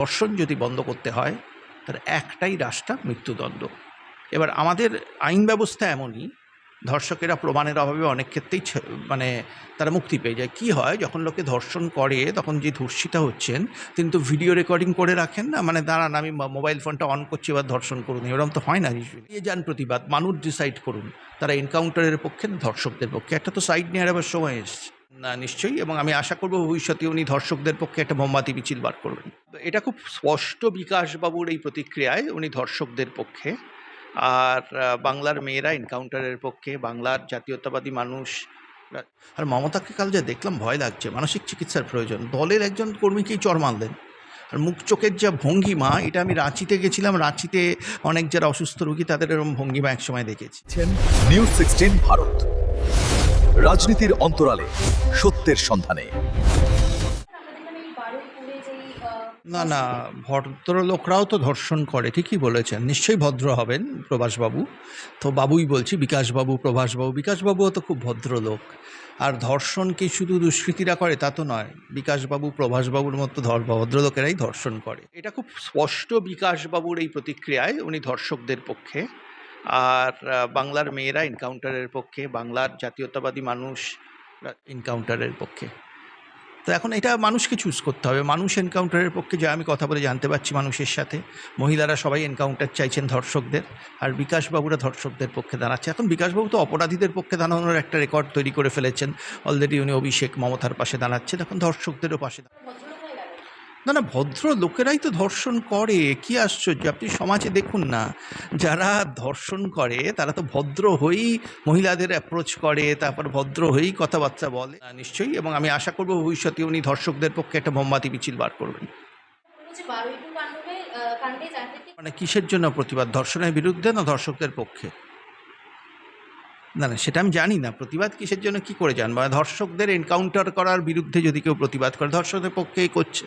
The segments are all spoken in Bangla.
ধর্ষণ যদি বন্ধ করতে হয় তার একটাই রাস্তা মৃত্যুদণ্ড। এবার আমাদের আইন ব্যবস্থা এমনই, ধর্ষকেরা প্রমাণের অভাবে অনেক ক্ষেত্রেই মানে তারা মুক্তি পেয়ে যায়। কি হয়, যখন লোকে ধর্ষণ করে তখন যে ধর্ষিতা হচ্ছেন তিনি তো ভিডিও রেকর্ডিং করে রাখেন না, মানে দাঁড়ান আমি মোবাইল ফোনটা অন করছি এবার ধর্ষণ করুন, এরকম তো হয় না। নিয়ে যান প্রতিবাদ, মানুষ ডিসাইড করুন তারা এনকাউন্টারের পক্ষে না ধর্ষকদের পক্ষে। একটা তো সাইড নেওয়ার আবার সময় এসছে না, নিশ্চয়ই। এবং আমি আশা করব ভবিষ্যতে উনি ধর্ষকদের পক্ষে একটা মোমবাতি মিছিল বার করবেন। এটা খুব স্পষ্ট বিকাশবাবুর এই প্রতিক্রিয়ায় উনি ধর্ষকদের পক্ষে, আর বাংলার মেয়েরা এনকাউন্টারের পক্ষে, বাংলার জাতীয়তাবাদী মানুষ। আর মমতাকে কাল যা দেখলাম ভয় লাগছে, মানসিক চিকিৎসার প্রয়োজন। দলের একজন কর্মীকেই চড় মারলেন। আর মুখ চোখের যা ভঙ্গিমা, এটা আমি রাঁচিতে গেছিলাম, রাঁচিতে অনেক যারা অসুস্থ রোগী তাদের এরকম ভঙ্গিমা একসময় দেখেছি। নিউজ 16 ভারত, রাজনীতির অন্তরালে সত্যের সন্ধানে। না না, ভদ্রলোকরাও তো ধর্ষণ করে, ঠিকই বলেছেন। নিশ্চয়ই ভদ্র হবেন প্রভাসবাবু, তো বাবুই বলছি, বিকাশবাবু, প্রভাসবাবু। বিকাশবাবুও তো খুব ভদ্রলোক। আর ধর্ষণ কি শুধু দুষ্কৃতীরা করে তা তো নয়, বিকাশবাবু প্রভাসবাবুর মতো ভদ্রলোকেরাই ধর্ষণ করে। এটা খুব স্পষ্ট বিকাশবাবুর এই প্রতিক্রিয়ায় উনি ধর্ষকদের পক্ষে, আর বাংলার মেয়েরা এনকাউন্টারের পক্ষে, বাংলার জাতীয়তাবাদী মানুষ এনকাউন্টারের পক্ষে। তো এখন এটা মানুষকে চুজ করতে হবে। মানুষ এনকাউন্টারের পক্ষে, যা আমি কথা বলে জানতে পারছি মানুষের সাথে, মহিলারা সবাই এনকাউন্টার চাইছেন ধর্ষকদের, আর বিকাশবাবুরা ধর্ষকদের পক্ষে দাঁড়াচ্ছে। এখন বিকাশবাবু তো অপরাধীদের পক্ষে দাঁড়ানোর একটা রেকর্ড তৈরি করে ফেলেছেন অলরেডি। উনি অভিষেক মমতার পাশে দাঁড়াচ্ছেন, এখন ধর্ষকদেরও পাশে। না না, ভদ্র লোকেরাই তো ধর্ষণ করে, কি আশ্চর্য! আপনি সমাজে দেখুন না, যারা ধর্ষণ করে তারা তো ভদ্র হয়েই মহিলাদের অ্যাপ্রোচ করে, তারপর ভদ্র হয়েই কথাবার্তা বলে। নিশ্চয়ই। এবং আমি আশা করব ভবিষ্যতে উনি ধর্ষকদের পক্ষে একটা মোমবাতি মিছিল বার করবেন। মানে কিসের জন্য প্রতিবাদ? ধর্ষণের বিরুদ্ধে না ধর্ষকদের পক্ষে? না না, সেটা আমি জানি না। প্রতিবাদ কিসের জন্য কী করে জানবো? ধর্ষকদের এনকাউন্টার করার বিরুদ্ধে যদি কেউ প্রতিবাদ করে, ধর্ষকদের পক্ষেই করছে,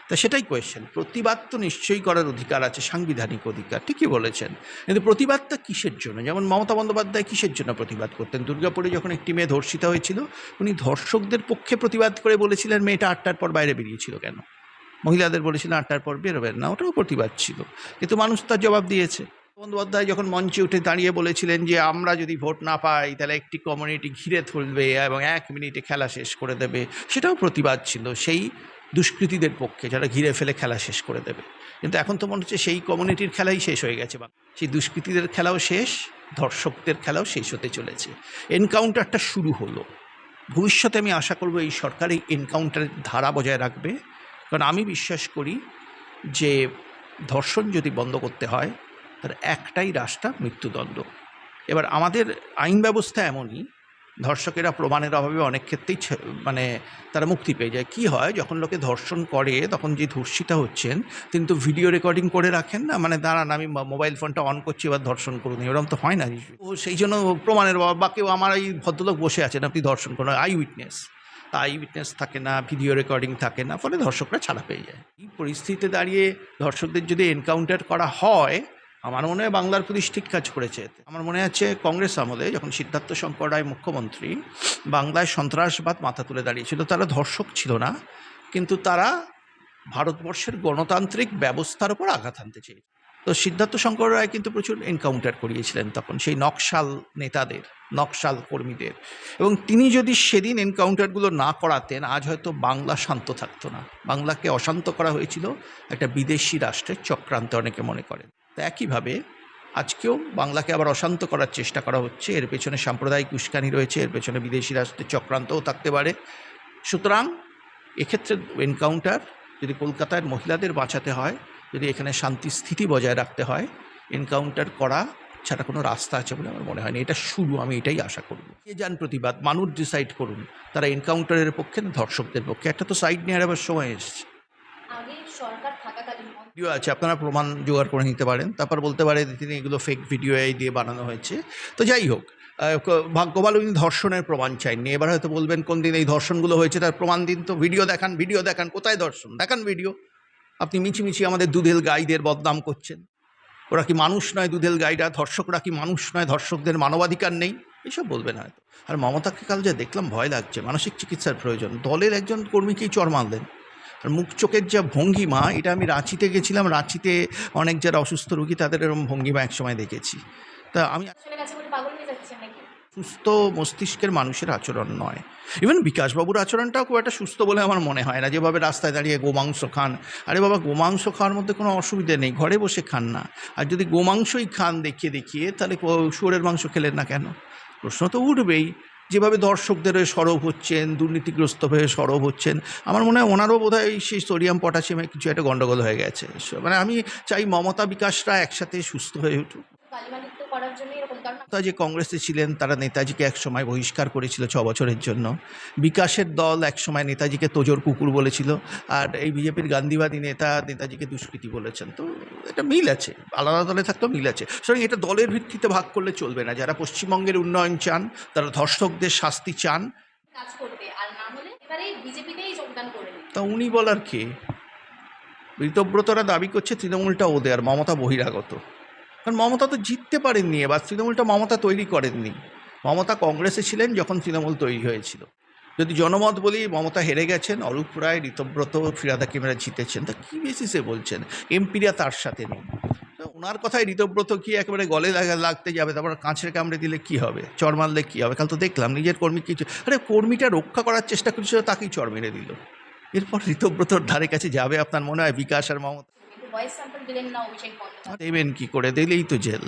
তা সেটাই কোয়েশ্চেন। প্রতিবাদ তো নিশ্চয়ই করার অধিকার আছে, সাংবিধানিক অধিকার, ঠিকই বলেছেন। কিন্তু প্রতিবাদটা কিসের জন্য? যেমন মমতা বন্দ্যোপাধ্যায় কিসের জন্য প্রতিবাদ করতেন? দুর্গাপুরে যখন একটি মেয়ে ধর্ষিতা হয়েছিল, উনি ধর্ষকদের পক্ষে প্রতিবাদ করে বলেছিলেন মেয়েটা 8টার পর বাইরে বেরিয়েছিল কেন? মহিলাদের বলেছিলেন 8টার পর বেরোবেন না, ওটাও প্রতিবাদ ছিল। কিন্তু মানুষ তার জবাব দিয়েছে। বন্দ্যোপাধ্যায় যখন মঞ্চে উঠে দাঁড়িয়ে বলেছিলেন যে আমরা যদি ভোট না পাই তাহলে একটি কমিউনিটি ঘিরে তুলবে এবং 1 মিনিটে খেলা শেষ করে দেবে, সেটাও প্রতিবাদ ছিল সেই দুষ্কৃতীদের পক্ষে যারা ঘিরে ফেলে খেলা শেষ করে দেবে। কিন্তু এখন তো মনে হচ্ছে সেই কমিউনিটির খেলাই শেষ হয়ে গেছে, বা সেই দুষ্কৃতীদের খেলাও শেষ, ধর্ষকদের খেলাও শেষ হতে চলেছে। এনকাউন্টারটা শুরু হলো। ভবিষ্যতে আমি আশা করব এই সরকার এই এনকাউন্টারের ধারা বজায় রাখবে, কারণ আমি বিশ্বাস করি যে ধর্ষণ যদি বন্ধ করতে হয় তার একটাই রাস্তা মৃত্যুদণ্ড। এবার আমাদের আইন ব্যবস্থা এমনই, ধর্ষকেরা প্রমাণের অভাবে অনেক ক্ষেত্রেই মানে তারা মুক্তি পেয়ে যায়। কি হয়, যখন লোকে ধর্ষণ করে তখন যে ধর্ষিতা হচ্ছেন তিনি তো ভিডিও রেকর্ডিং করে রাখেন না, মানে দাঁড়ান আমি মোবাইল ফোনটা অন করছি এবার ধর্ষণ করুন, এরকম তো হয় না। ও সেই জন্য প্রমাণের অভাব, বা কেউ আমার এই ভদ্রলোক বসে আছেন আপনি ধর্ষণ করেন, আই উইটনেস থাকে না, ভিডিও রেকর্ডিং থাকে না, ফলে ধর্ষকরা ছাড়া পেয়ে যায়। এই পরিস্থিতিতে দাঁড়িয়ে ধর্ষকদের যদি এনকাউন্টার করা হয়, আমার মনে হয় বাংলার পুলিশ ঠিক কাজ করেছে। আমার মনে আছে কংগ্রেস আমলে যখন সিদ্ধার্থ শঙ্কর রায় মুখ্যমন্ত্রী, বাংলায় সন্ত্রাসবাদ মাথা তুলে দাঁড়িয়েছিল। তারা ধর্ষক ছিল না, কিন্তু তারা ভারতবর্ষের গণতান্ত্রিক ব্যবস্থার উপর আঘাত আনতে চেয়েছে। তো সিদ্ধার্থ শঙ্কর রায় কিন্তু প্রচুর এনকাউন্টার করিয়েছিলেন তখন সেই নকশাল নেতাদের, নকশাল কর্মীদের। এবং তিনি যদি সেদিন এনকাউন্টারগুলো না করাতেন, আজ হয়তো বাংলা শান্ত থাকতো না। বাংলাকে অশান্ত করা হয়েছিল একটা বিদেশি রাষ্ট্রের চক্রান্তে, অনেকে মনে করেন। তো একইভাবে আজকেও বাংলাকে আবার অশান্ত করার চেষ্টা করা হচ্ছে। এর পেছনে সাম্প্রদায়িক উস্কানি রয়েছে, এর পেছনে বিদেশি রাষ্ট্রের চক্রান্তও থাকতে পারে। সুতরাং এক্ষেত্রে এনকাউন্টার, যদি কলকাতার মহিলাদের বাঁচাতে হয়, যদি এখানে শান্তি স্থিতি বজায় রাখতে হয়, এনকাউন্টার করা ছাড়া কোনো রাস্তা আছে বলে আমার মনে হয় না। এটা শুরু, আমি এটাই আশা করব। কে যান প্রতিবাদ, মানুষ ডিসাইড করুন তারা এনকাউন্টারের পক্ষে না ধর্ষকদের পক্ষে। একটা তো সাইড নেওয়ার আবার সময় এসছে। ভিডিও আছে, আপনারা প্রমাণ জোগাড় করে নিতে পারেন, তারপর বলতে পারে তিনি এগুলো ফেক ভিডিও দিয়ে বানানো হয়েছে। তো যাই হোক, ভাগ্য ভালো উনি ধর্ষণের প্রমাণ চাইননি। এবার হয়তো বলবেন কোন দিন এই ধর্ষণগুলো হয়েছে তার প্রমাণ দিন, তো ভিডিও দেখান, কোথায় ধর্ষণ দেখান ভিডিও। আপনি মিছিমিছি আমাদের দুধেল গাইদের বদনাম করছেন। ওরা কি মানুষ নয়? দুধেল গাইরা, ধর্ষকরা কি মানুষ নয়? ধর্ষকদের মানবাধিকার নেই? এসব বলবেন হয়তো। আর মমতাকে কাল যা দেখলাম ভয় লাগছে, মানসিক চিকিৎসার প্রয়োজন। দলের একজন কর্মীকেই চড় মারলেন। আর মুখ চোখের যা ভঙ্গিমা, এটা আমি রাঁচিতে গেছিলাম, রাঁচিতে অনেক যারা অসুস্থ রোগী তাদের এরকম ভঙ্গিমা একসময় দেখেছি। তা আমি চলে গেছে বলে পাগল হয়ে যাচ্ছেন নাকি? সুস্থ মস্তিষ্কের মানুষের আচরণ নয়। ইভেন বিকাশবাবুর আচরণটাও খুব একটা সুস্থ বলে আমার মনে হয় না, যেভাবে রাস্তায় দাঁড়িয়ে গোমাংস খান। আরে বাবা, গোমাংস খাওয়ার মধ্যে কোনো অসুবিধে নেই, ঘরে বসে খান না। আর যদি গোমাংসই খান দেখিয়ে দেখিয়ে, তাহলে শুয়োরের মাংস খেলেন না কেন? প্রশ্ন তো উঠবেই। যেভাবে দর্শকদের হয়ে সরব হচ্ছেন, দুর্নীতিগ্রস্ত হয়ে সরব হচ্ছেন, আমার মনে হয় ওনারও বোধহয় সেই সোডিয়াম পটাশিয়ামে কিছু একটা গণ্ডগোল হয়ে গেছে। মানে আমি চাই মমতা বিকাশরা একসাথে সুস্থ হয়ে উঠুক। গালিমালিত্ব করার জন্য এরকম, কারণ মমতা যে কংগ্রেসে ছিলেন, তারা নেতাজিকে একসময় বহিষ্কার করেছিল 6 বছরের জন্য। বিকাশের দল একসময় নেতাজিকে তোজর কুকুর বলেছিল, আর এই বিজেপির গান্ধীবাদী নেতা নেতাজিকে দুষ্কৃতী বলেছেন। তো এটা মিল আছে, আলাদা দলে থাকতেও মিল আছে। সুতরাং এটা দলের ভিত্তিতে ভাগ করলে চলবে না। যারা পশ্চিমবঙ্গের উন্নয়ন চান, তারা ধর্ষকদের শাস্তি চান, কাজ করবে, আর না হলে এবারে বিজেপিতেই যোগদান করে নিন। তা উনি বলার কে? ঋতব্রতরা দাবি করছে তৃণমূলটা ওদের আর মমতা বহিরাগত। কারণ মমতা তো জিততে পারেননি, এবার তৃণমূলটা মমতা তৈরি করেননি। মমতা কংগ্রেসে ছিলেন যখন তৃণমূল তৈরি হয়েছিল। যদি জনমত বলি, মমতা হেরে গেছেন, অরূপ রায়, ঋতব্রত, ফিরহাদ হাকিমরা জিতেছেন, তা কী বেসিসে বলছেন? এমপিরা তার সাথে নেই। তো ওনার কথায় ঋতব্রত কি একেবারে গলে লাগতে যাবে? তারপর কাঁচের কামড়ে দিলে কি হবে? চড় মারলে কী হবে? কাল তো দেখলাম নিজের কর্মী কিছু, আরে কর্মীটা রক্ষা করার চেষ্টা করছিল, তাকেই চড় মেরে দিল। এরপর ঋতব্রতর ধারে কাছে যাবে আপনার মনে হয় বিকাশ আর মমতা? কিন্তু ভয়েস স্যাম্পল দিলেন না অভিষেক বন্দ্যোপাধ্যায়। দেবেন কী করে? দিলেই তো জেল,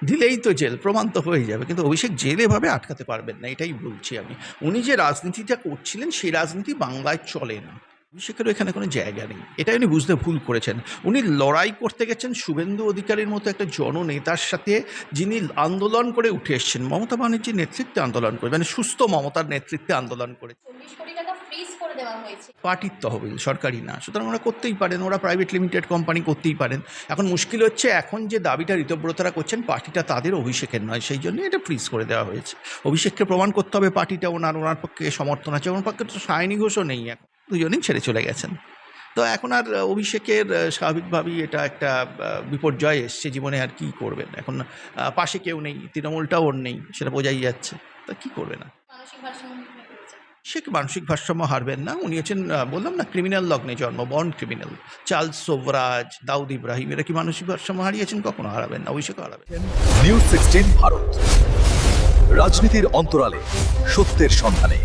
দিলেই তো জেল, প্রমাণ তো হয়ে যাবে। কিন্তু অভিষেক জেল এভাবে আটকাতে পারবেন না, এটাই বলছি আমি। উনি যে রাজনীতিটা করছিলেন, সেই রাজনীতি বাংলায় চলে না। অভিষেকেরও এখানে কোনো জায়গা নেই, এটাই উনি বুঝতে ভুল করেছেন। উনি লড়াই করতে গেছেন শুভেন্দু অধিকারীর মতো একটা জননেতার সাথে, যিনি আন্দোলন করে উঠে এসছেন। মমতা ব্যানার্জির নেতৃত্বে আন্দোলন করে, মানে সুস্থ মমতার নেতৃত্বে আন্দোলন করে। 40 কোটি টাকা ফ্রিজ করে দেওয়া হয়েছে। পার্টির তহবিল, সরকারি না। সুতরাং ওরা করতেই পারেন, ওরা প্রাইভেট লিমিটেড কোম্পানি করতেই পারেন। এখন মুশকিল হচ্ছে, এখন যে দাবিটা ঋতব্রতরা করছেন, পার্টিটা তাদের, অভিষেকের নয়, সেই জন্য এটা ফ্রিজ করে দেওয়া হয়েছে। অভিষেককে প্রমাণ করতে হবে পার্টিটা ওনার পক্ষে সমর্থন আছে। ওনার পক্ষে তো সায়নী ঘোষও নেই, এখন দুজনেই ছেড়ে চলে গেছেন। তো এখন আর অভিষেকের স্বাভাবিকভাবেই এটা একটা বিপর্যয় এসছে জীবনে। আর কী করবেন এখন? পাশে কেউ নেই, তৃণমূলটাও ওর নেই, সেটা বোঝাই যাচ্ছে। তা কী করবে না? মানসিক ভারসাম্য হয়ে পড়েছে। সে মানসিক ভারসাম্য হারবেন না। উনি হচ্ছেন, বললাম না, ক্রিমিনাল লগ্নে জন্ম, born criminal. Charles সোভরাজ, Dawood Ibrahim, এরা কি মানসিক ভারসাম্য হারিয়েছেন? কখনো হারাবেন না, অভিষেকও হারাবেন। নিউজ 16 ভারত, রাজনীতির অন্তরালে সত্যের সন্ধানে।